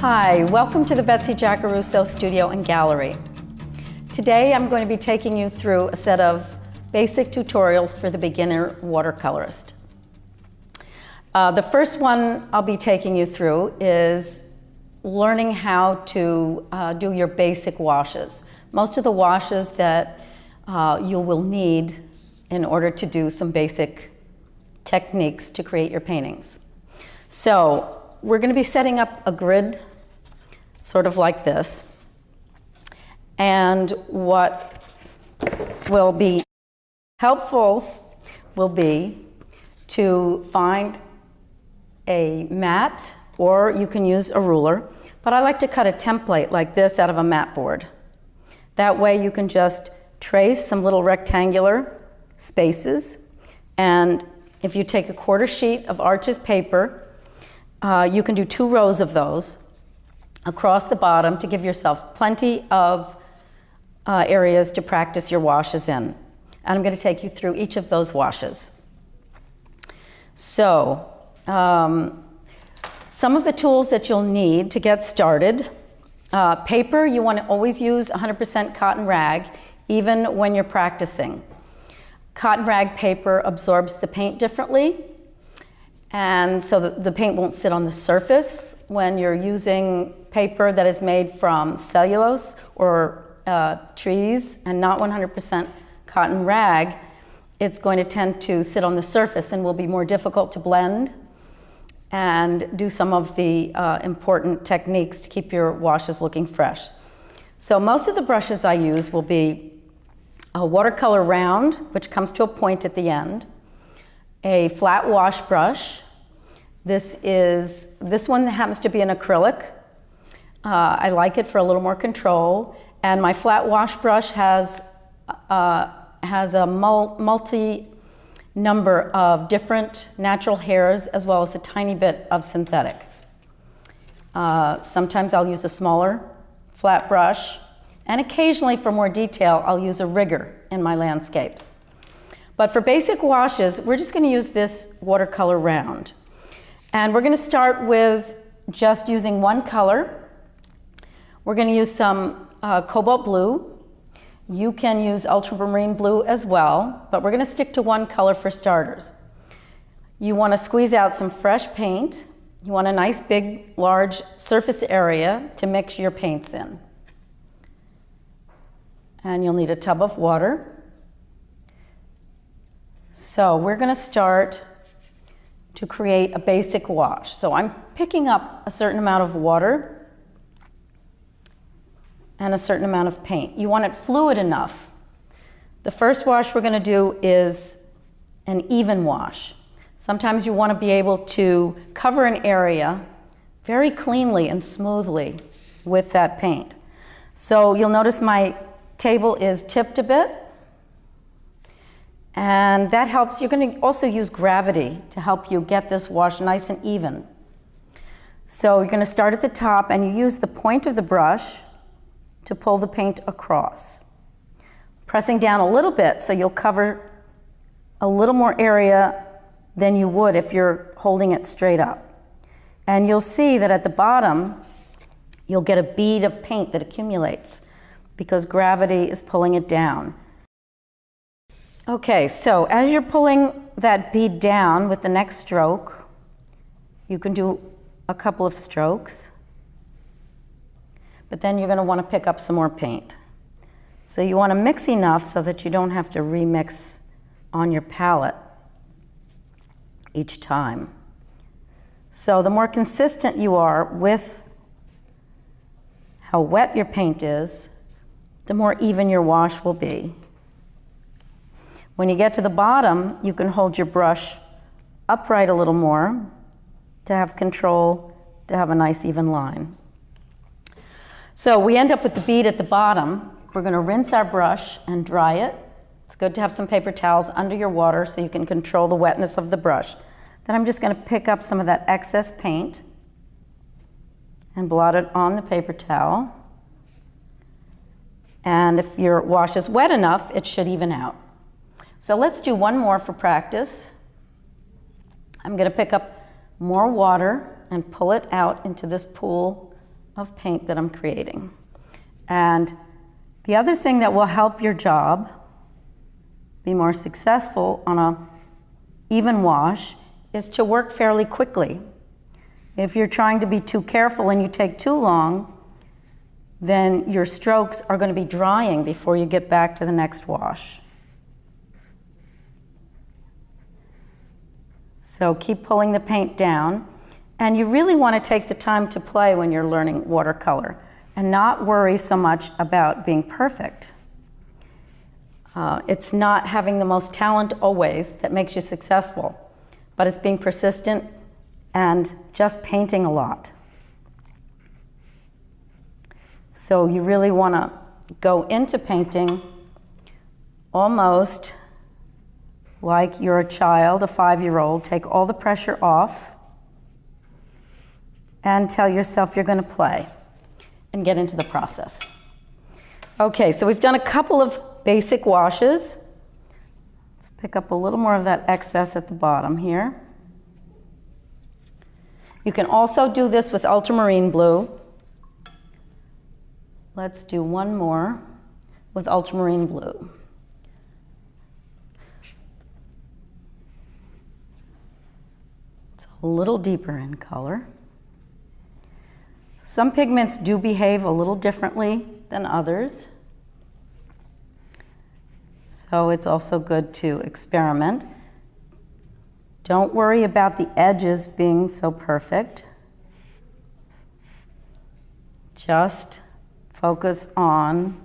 Hi, welcome to the Betsy Giacaruso Studio and Gallery. Today I'm going to be taking you through a set of basic tutorials for the beginner watercolorist. The first one I'll be taking you through is learning how to do your basic washes. Most of the washes that you will need in order to do some basic techniques to create your paintings. So we're going to be setting up a grid sort of like this, and what will be helpful will be to find a mat, or you can use a ruler, but I like to cut a template like this out of a mat board. That way you can just trace some little rectangular spaces, and if you take a quarter sheet of Arches paper, you can do 2 rows of those across the bottom to give yourself plenty of areas to practice your washes in. And I'm going to take you through each of those washes. So, some of the tools that you'll need to get started. Paper, you want to always use 100% cotton rag, even when you're practicing. Cotton rag paper absorbs the paint differently, and so the paint won't sit on the surface. When you're using paper that is made from cellulose or trees and not 100% cotton rag, it's going to tend to sit on the surface and will be more difficult to blend and do some of the important techniques to keep your washes looking fresh. So most of the brushes I use will be a watercolor round, which comes to a point at the end, a flat wash brush. This one happens to be an acrylic. I like it for a little more control, and my flat wash brush has a multi number of different natural hairs as well as a tiny bit of synthetic. Sometimes I'll use a smaller flat brush, and occasionally for more detail I'll use a rigger in my landscapes. But for basic washes, we're just going to use this watercolor round. And we're going to start with just using one color. We're going to use some cobalt blue. You can use ultramarine blue as well, but we're going to stick to one color for starters. You want to squeeze out some fresh paint. You want a nice big large surface area to mix your paints in. And you'll need a tub of water. So we're going to start to create a basic wash. So I'm picking up a certain amount of water and a certain amount of paint. You want it fluid enough. The first wash we're going to do is an even wash. Sometimes you want to be able to cover an area very cleanly and smoothly with that paint. So you'll notice my table is tipped a bit, and that helps. You're going to also use gravity to help you get this wash nice and even. So you're going to start at the top, and you use the point of the brush to pull the paint across, pressing down a little bit so you'll cover a little more area than you would if you're holding it straight up. And you'll see that at the bottom you'll get a bead of paint that accumulates because gravity is pulling it down. Okay, so as you're pulling that bead down with the next stroke, you can do a couple of strokes, but then you're going to want to pick up some more paint. So you want to mix enough so that you don't have to remix on your palette each time. So the more consistent you are with how wet your paint is, the more even your wash will be. When you get to the bottom, you can hold your brush upright a little more to have control, to have a nice even line. So we end up with the bead at the bottom. We're going to rinse our brush and dry it. It's good to have some paper towels under your water so you can control the wetness of the brush. Then I'm just going to pick up some of that excess paint and blot it on the paper towel. And if your wash is wet enough, it should even out. So let's do one more for practice. I'm going to pick up more water and pull it out into this pool of paint that I'm creating. And the other thing that will help your job be more successful on a even wash is to work fairly quickly. If you're trying to be too careful and you take too long, then your strokes are going to be drying before you get back to the next wash. So keep pulling the paint down, and you really want to take the time to play when you're learning watercolor and not worry so much about being perfect. It's not having the most talent always that makes you successful, but it's being persistent and just painting a lot. So you really want to go into painting almost like you're a child, a 5-year-old. Take all the pressure off and tell yourself you're going to play and get into the process. Okay, so we've done a couple of basic washes. Let's pick up a little more of that excess at the bottom here. You can also do this with ultramarine blue. Let's do one more with ultramarine blue. It's a little deeper in color. Some pigments do behave a little differently than others, so it's also good to experiment. Don't worry about the edges being so perfect. Just focus on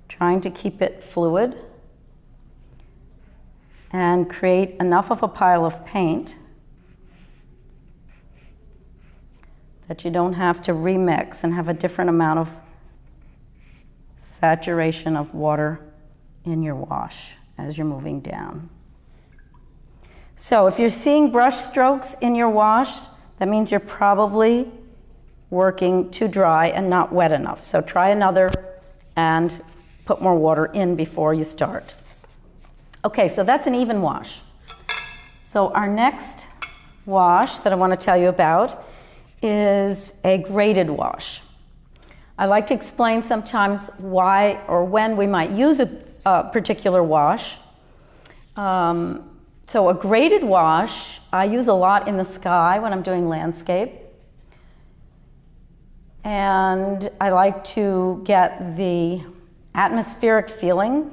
trying to keep it fluid and create enough of a pile of paint that you don't have to remix and have a different amount of saturation of water in your wash as you're moving down. So if you're seeing brush strokes in your wash, that means you're probably working too dry and not wet enough. So try another and put more water in before you start. Okay, so that's an even wash. So our next wash that I want to tell you about is a graded wash. I like to explain sometimes why or when we might use a particular wash. So a graded wash, I use a lot in the sky when I'm doing landscape. And I like to get the atmospheric feeling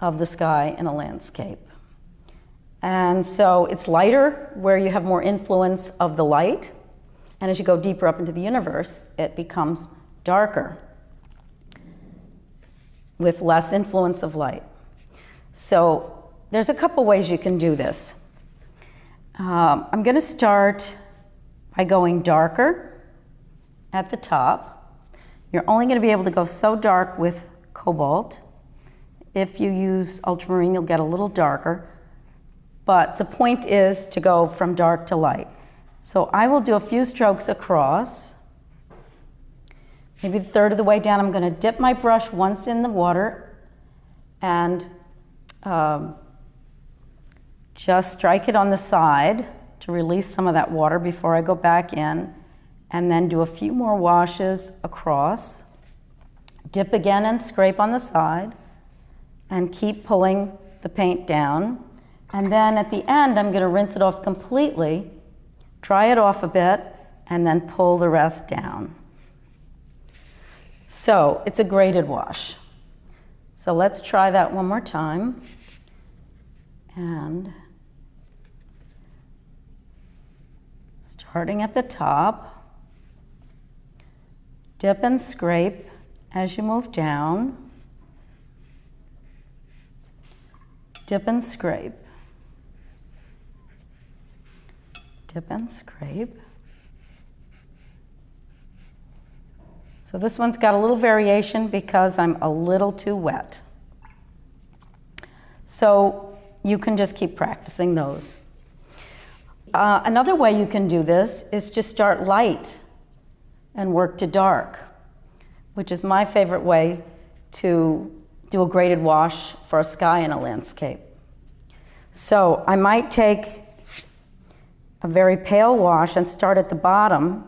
of the sky in a landscape. And so it's lighter where you have more influence of the light. And as you go deeper up into the universe, it becomes darker with less influence of light. So there's a couple ways you can do this. I'm going to start by going darker at the top. You're only going to be able to go so dark with cobalt. If you use ultramarine, you'll get a little darker. But the point is to go from dark to light. So I will do a few strokes across. Maybe a third of the way down, I'm going to dip my brush once in the water and just strike it on the side to release some of that water before I go back in, and then do a few more washes across. Dip again and scrape on the side and keep pulling the paint down. And then at the end, I'm going to rinse it off completely, dry it off a bit, and then pull the rest down. So it's a graded wash. So let's try that one more time. And starting at the top, dip and scrape as you move down. Dip and scrape. Dip and scrape. So this one's got a little variation because I'm a little too wet. So you can just keep practicing those. Another way you can do this is just start light and work to dark, which is my favorite way to do a graded wash for a sky and a landscape. So I might take a very pale wash and start at the bottom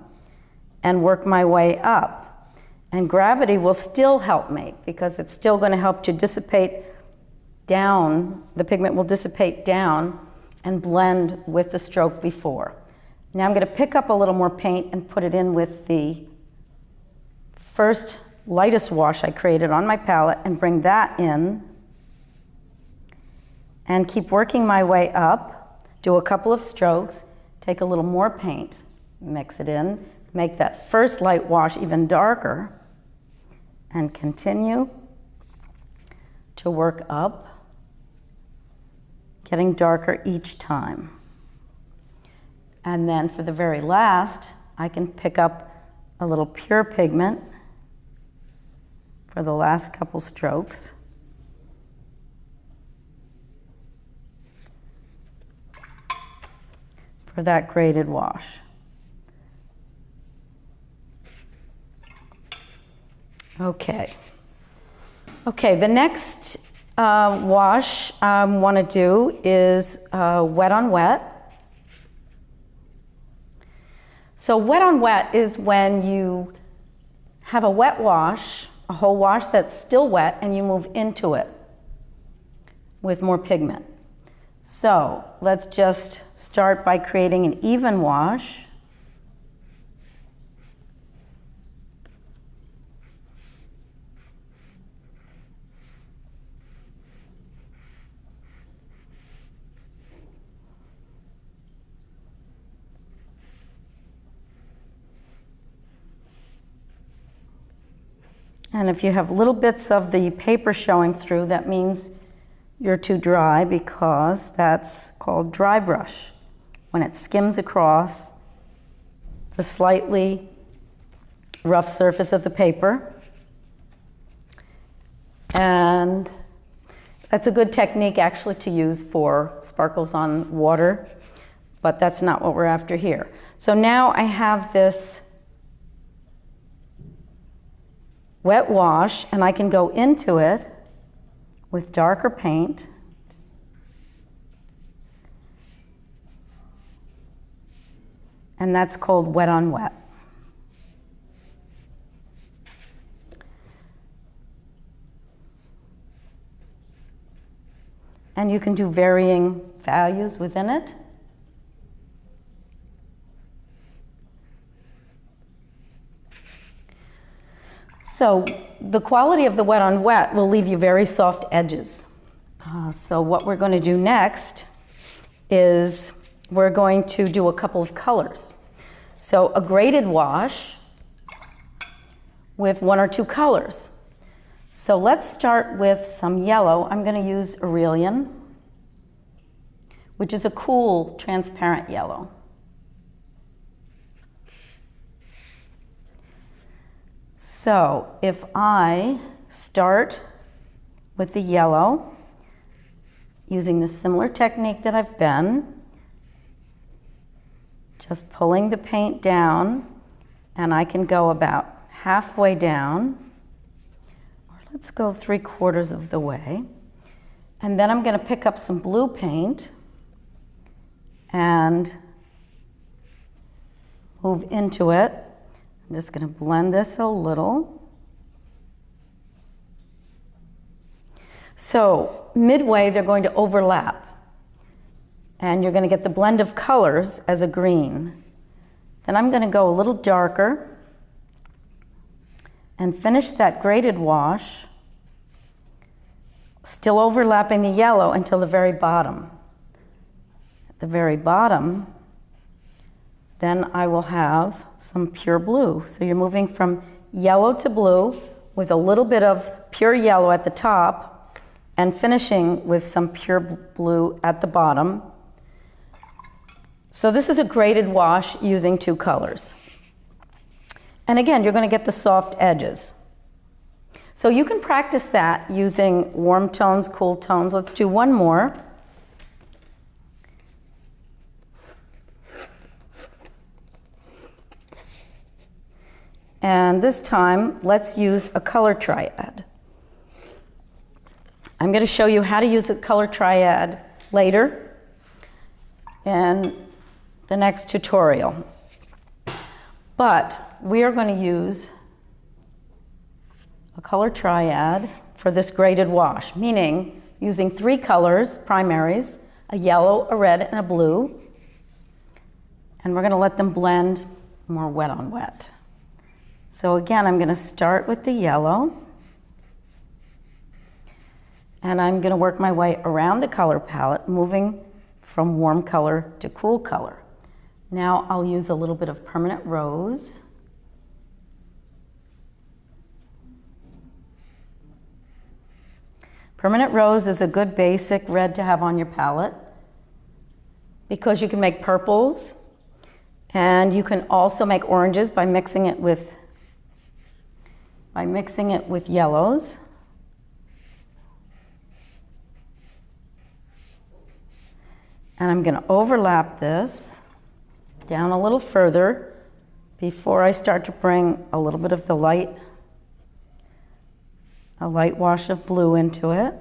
and work my way up. And gravity will still help me because it's still going to help to dissipate down, the pigment will dissipate down and blend with the stroke before. Now I'm going to pick up a little more paint and put it in with the first lightest wash I created on my palette and bring that in and keep working my way up, do a couple of strokes, take a little more paint, mix it in, make that first light wash even darker, and continue to work up, getting darker each time. And then for the very last, I can pick up a little pure pigment for the last couple strokes. For that graded wash. Okay. Okay, the next wash I want to do is wet on wet. So wet on wet is when you have a wet wash, a whole wash that's still wet, and you move into it with more pigment. So let's just start by creating an even wash. And if you have little bits of the paper showing through, that means you're too dry, because that's called dry brush, when it skims across the slightly rough surface of the paper. And that's a good technique actually to use for sparkles on water, but that's not what we're after here. So now I have this wet wash, and I can go into it with darker paint. And that's called wet on wet. And you can do varying values within it. So the quality of the wet on wet will leave you very soft edges. So what we're going to do next is we're going to do a couple of colors. So a graded wash with one or two colors. So let's start with some yellow. I'm going to use Aurelian, which is a cool transparent yellow. So if I start with the yellow, using the similar technique that I've been, just pulling the paint down, and I can go about halfway down, or let's go 3/4 of the way. And then I'm going to pick up some blue paint and move into it. I'm just going to blend this a little. So midway, they're going to overlap. And you're going to get the blend of colors as a green. Then I'm going to go a little darker and finish that graded wash, still overlapping the yellow until the very bottom. At the very bottom, then I will have some pure blue. So you're moving from yellow to blue with a little bit of pure yellow at the top and finishing with some pure blue at the bottom. So this is a graded wash using two colors. And again, you're going to get the soft edges. So you can practice that using warm tones, cool tones. Let's do one more. And this time, let's use a color triad. I'm going to show you how to use a color triad later in the next tutorial. But we are going to use a color triad for this graded wash, meaning using 3 colors, primaries, a yellow, a red, and a blue. And we're going to let them blend more wet on wet. So again, I'm going to start with the yellow. And I'm going to work my way around the color palette, moving from warm color to cool color. Now I'll use a little bit of permanent rose. Permanent rose is a good basic red to have on your palette because you can make purples and you can also make oranges by mixing it with yellows. And I'm going to overlap this down a little further before I start to bring a little bit of the light wash of blue into it.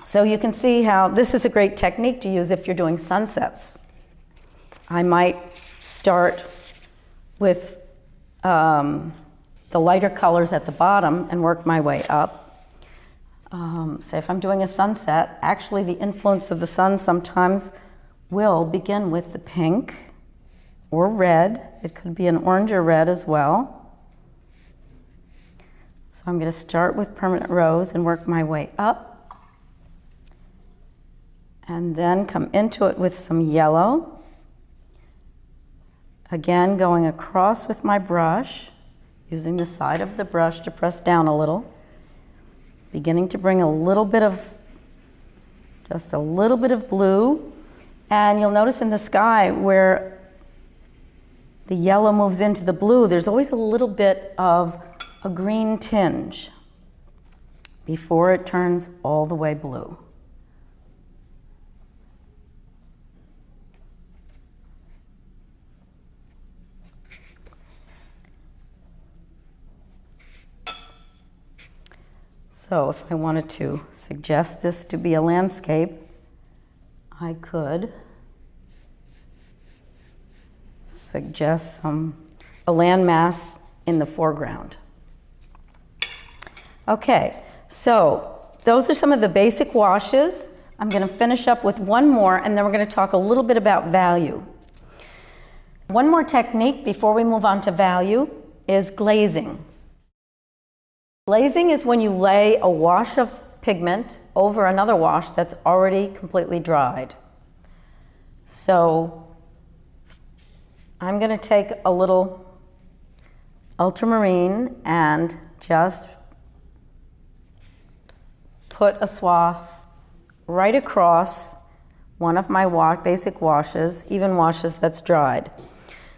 So you can see how this is a great technique to use if you're doing sunsets. I might start with the lighter colors at the bottom and work my way up. Say if I'm doing a sunset, actually the influence of the sun sometimes will begin with the pink or red. It could be an orange or red as well. So I'm going to start with permanent rose and work my way up. And then come into it with some yellow. Again, going across with my brush, using the side of the brush to press down a little. Beginning to bring a little bit of, just a little bit of blue. And you'll notice in the sky where the yellow moves into the blue, there's always a little bit of a green tinge before it turns all the way blue. So if I wanted to suggest this to be a landscape, I could suggest a landmass in the foreground. Okay, so those are some of the basic washes. I'm going to finish up with one more, and then we're going to talk a little bit about value. One more technique before we move on to value is glazing. Glazing is when you lay a wash of pigment over another wash that's already completely dried. So I'm going to take a little ultramarine and just put a swath right across one of my basic washes, even washes that's dried.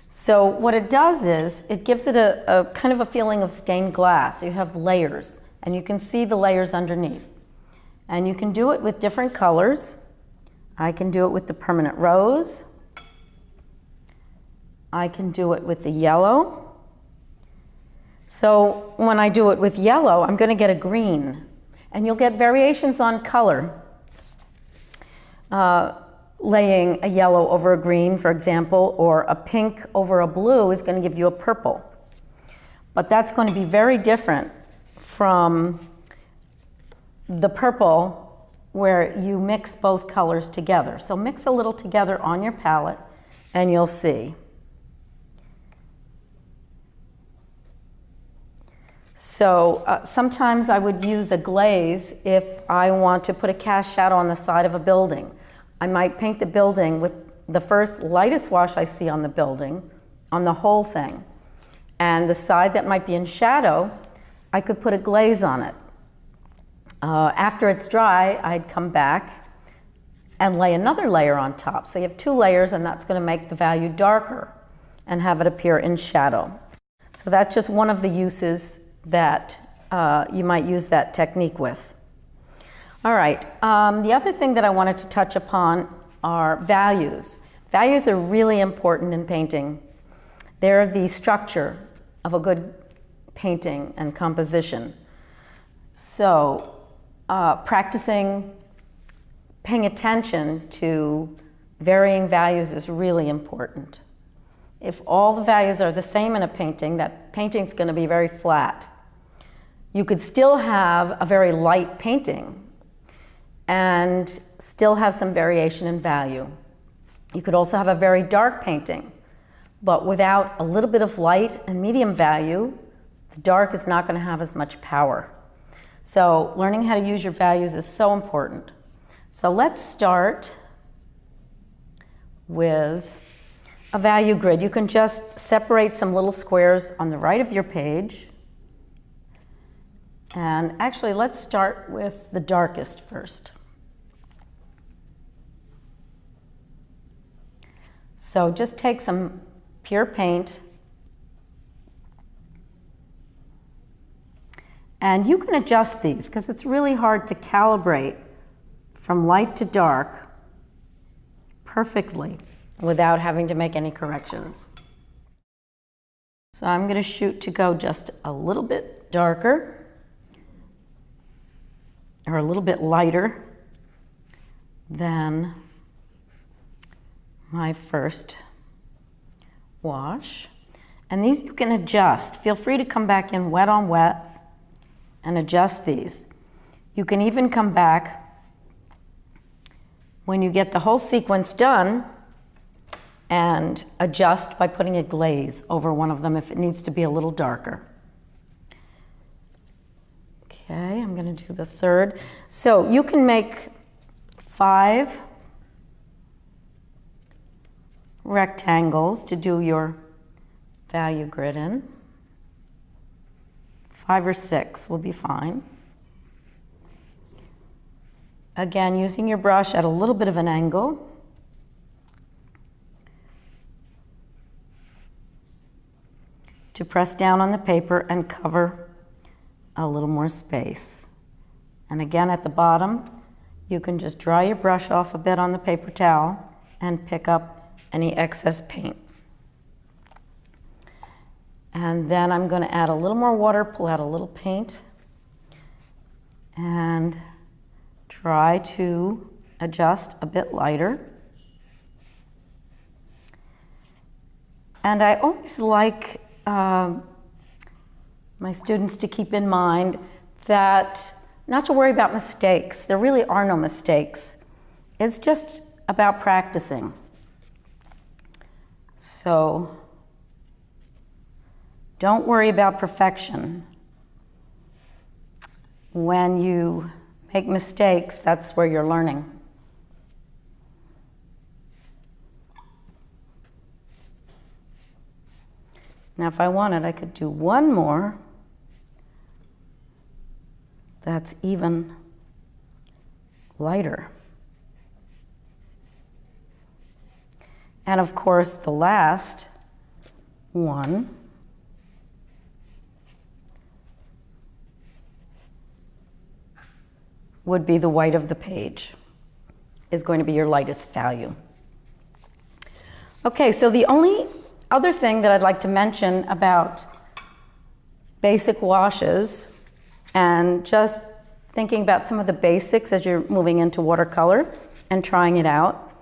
So what it does is it gives it a kind of a feeling of stained glass. You have layers, and you can see the layers underneath. And you can do it with different colors. I can do it with the permanent rose. I can do it with the yellow. So when I do it with yellow, I'm going to get a green. And you'll get variations on color. Laying a yellow over a green, for example, or a pink over a blue is going to give you a purple. But that's going to be very different from the purple where you mix both colors together. So mix a little together on your palette and you'll see. So sometimes I would use a glaze if I want to put a cast shadow on the side of a building. I might paint the building with the first lightest wash I see on the building, on the whole thing. And the side that might be in shadow, I could put a glaze on it. After it's dry, I'd come back and lay another layer on top. So you have 2 layers, and that's going to make the value darker and have it appear in shadow. So that's just one of the uses that you might use that technique with. All right, the other thing that I wanted to touch upon are values. Values are really important in painting. They're the structure of a good painting and composition. So practicing paying attention to varying values is really important. If all the values are the same in a painting, that painting's going to be very flat. You could still have a very light painting and still have some variation in value. You could also have a very dark painting, but without a little bit of light and medium value, the dark is not going to have as much power. So learning how to use your values is so important. So let's start with a value grid. You can just separate some little squares on the right of your page. And actually, let's start with the darkest first. So just take some pure paint, and you can adjust these because it's really hard to calibrate from light to dark perfectly without having to make any corrections. So I'm going to shoot to go just a little bit darker or a little bit lighter than my first wash. And these you can adjust. Feel free to come back in wet on wet and adjust these. You can even come back when you get the whole sequence done and adjust by putting a glaze over one of them if it needs to be a little darker. Okay, I'm going to do the third. So you can make 5 rectangles to do your value grid in. 5 or 6 will be fine. Again, using your brush at a little bit of an angle. To press down on the paper and cover a little more space. And again, at the bottom, you can just dry your brush off a bit on the paper towel and pick up any excess paint. And then I'm going to add a little more water, pull out a little paint, and try to adjust a bit lighter. And I always like my students to keep in mind that not to worry about mistakes. There really are no mistakes. It's just about practicing. So don't worry about perfection. When you make mistakes, that's where you're learning. Now, if I wanted, I could do one more that's even lighter. And of course, the last one would be the white of the page, is going to be your lightest value. Okay, so the only other thing that I'd like to mention about basic washes, and just thinking about some of the basics as you're moving into watercolor and trying it out,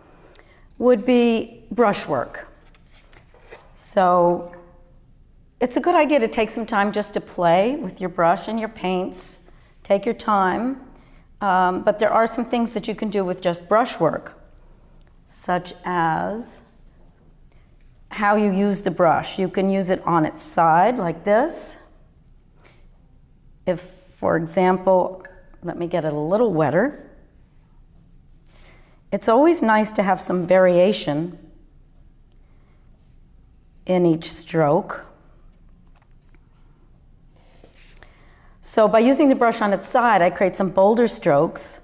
would be brushwork. So it's a good idea to take some time just to play with your brush and your paints. Take your time, but there are some things that you can do with just brushwork, such as how you use the brush. You can use it on its side like this. If, for example, let me get it a little wetter. It's always nice to have some variation in each stroke. So by using the brush on its side, I create some bolder strokes.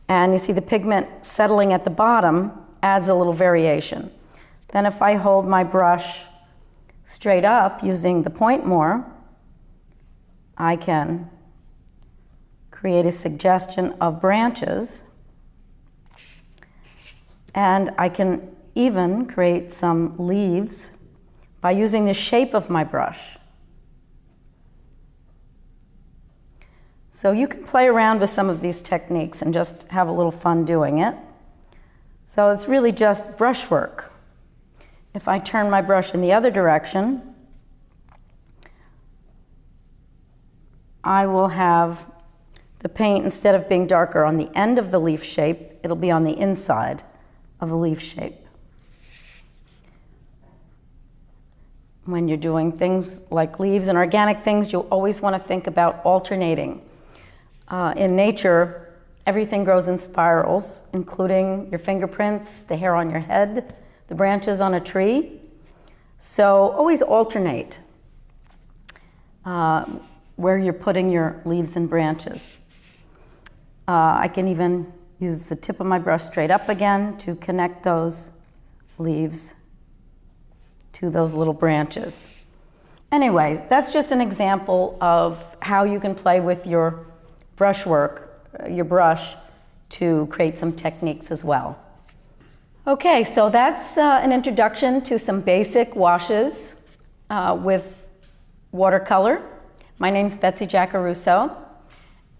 And you see the pigment settling at the bottom adds a little variation. Then if I hold my brush straight up using the point more, I can create a suggestion of branches. And I can even create some leaves by using the shape of my brush. So you can play around with some of these techniques and just have a little fun doing it. So it's really just brushwork. If I turn my brush in the other direction, I will have the paint, instead of being darker on the end of the leaf shape, it'll be on the inside of the leaf shape. When you're doing things like leaves and organic things, you'll always want to think about alternating. In nature, everything grows in spirals, including your fingerprints, the hair on your head, the branches on a tree. So always alternate where you're putting your leaves and branches. I can even use the tip of my brush straight up again to connect those leaves to those little branches. Anyway, that's just an example of how you can play with your brushwork, your brush, to create some techniques as well. Okay, so that's an introduction to some basic washes with watercolor. My name's Betsy Giacaruso.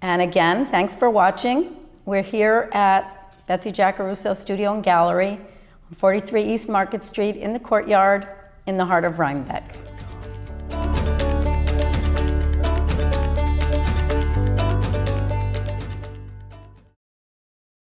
And again, thanks for watching. We're here at Betsy Giacaruso Studio and Gallery on 43 East Market Street in the Courtyard in the heart of Rhinebeck.